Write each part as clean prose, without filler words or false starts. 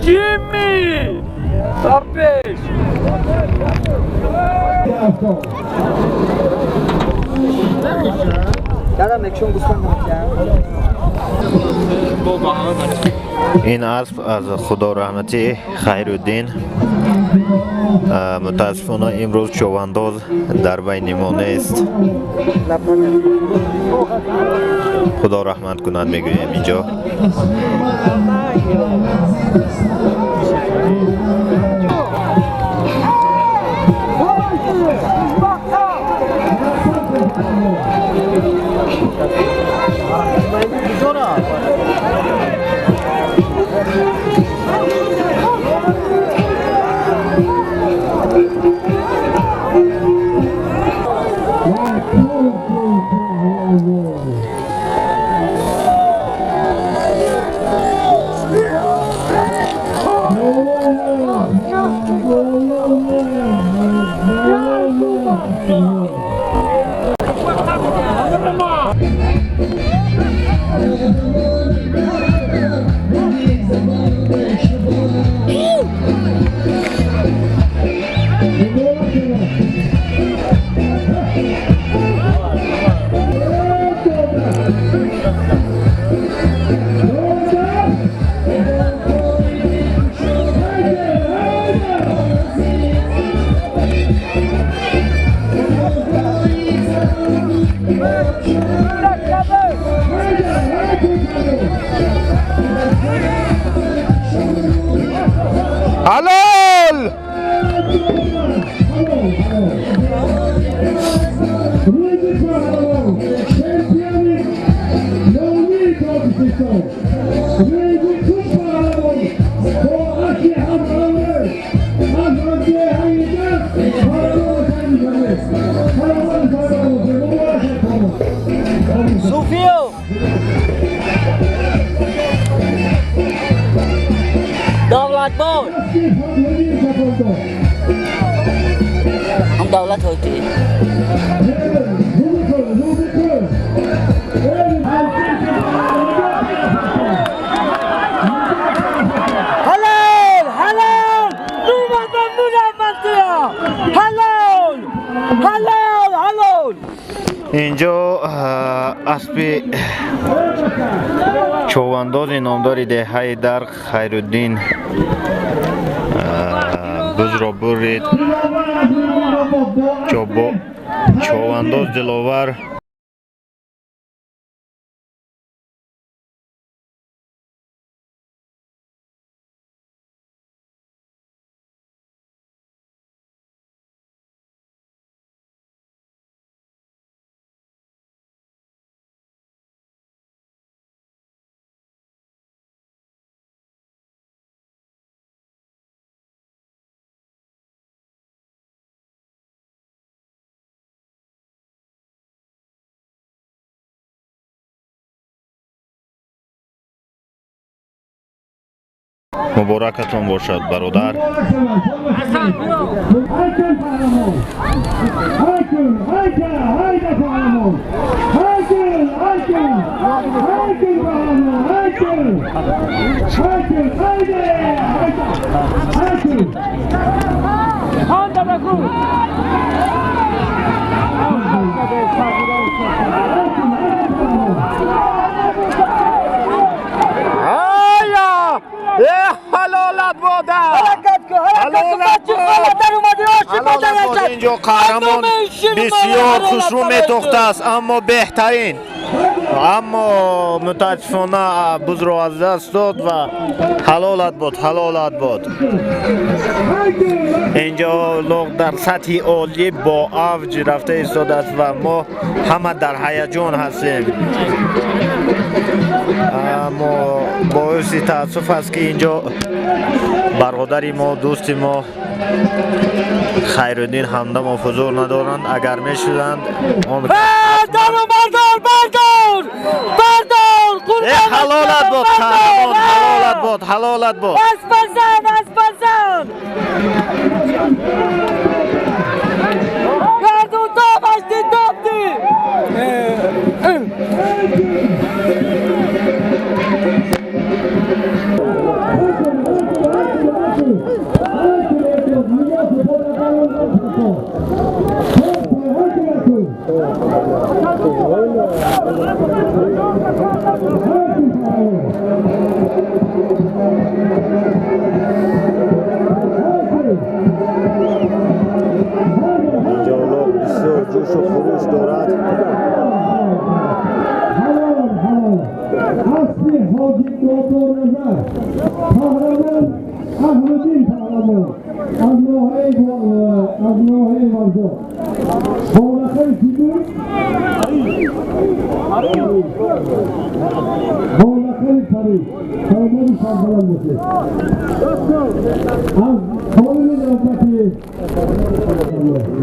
Jimmy! Tapes! این اسب از خدا رحمتی خیرالدین متاسفانه امروز چوبانداز در بین ما نیست. خدا رحمت کند میگویم اینجا. حلال Sufio! Davlat boy! हम दौलत होती है حلال حلال دوباره منافعه حلال حلال حلال اینجا اسب چوبانداز نامدار دهه در خیرالدین بز را برید. چوبانداز دلاور مبارکتون باشد برادر. حلالت باده اینجا قهرمان بسیار خسرو میتخته است اما بهترین اما متاسفانه بز رو از دست داد و حلالت بود. اینجا لوگ در سطح عالی با اوج رفته ایستاده است و ما همه در هیجان هستیم. اما باعث تاسف است که اینجا برادری ما، دوستی ما خیرالدین همدم و حضور ندارند. اگر میشدند آن حلالت بود. اسپرسان گردون تا باشتی دابدی اینجا لوگ بسیار جوش و خروش دارد. اصلی حاجی دکتر نظر قهرمان احمدی قهرمان از ناحیه ورزش بولخه سیدون بولخه پری فرمان سربلند میشه از کامل نوبتی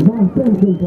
محسن شد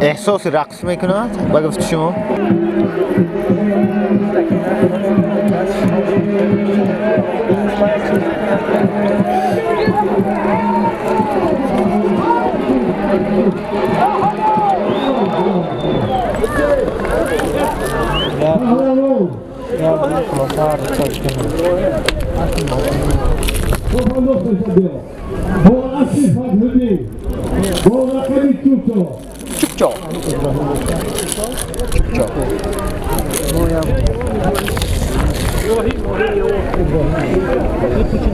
احساس رقص میکند با گفت شما؟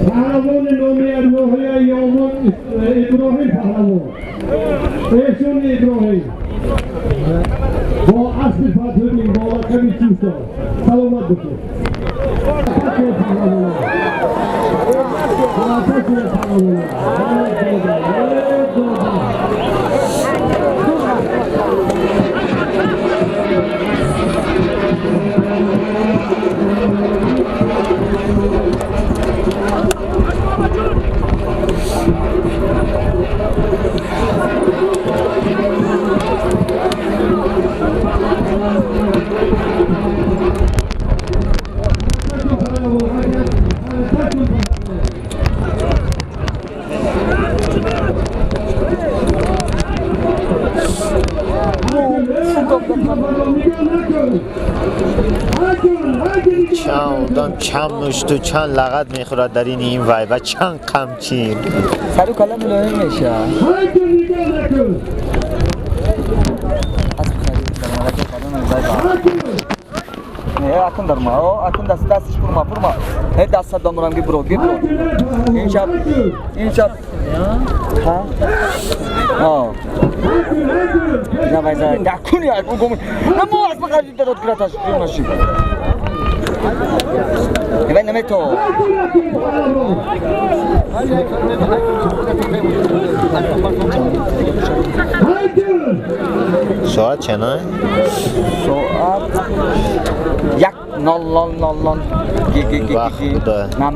پهلوان نامی ارواحی یامون ابراهیم پهلوان ایشون ابراهیم با اصل فتحالدین با لقب چوسا سلامت باشید. چند مشت و چند لغت میخورد در این وای و چند قمچین سر و کلم ملایم میشه اکن در ما اکن دستش پرما هی دست دامرام گی برو این شب ها نه وایزا دکونی اکن گم نمو از بقیدی داد گراتاش نشی ایوان نمی تو ساعت چنه؟ ساعت یک نال وقت بوده نه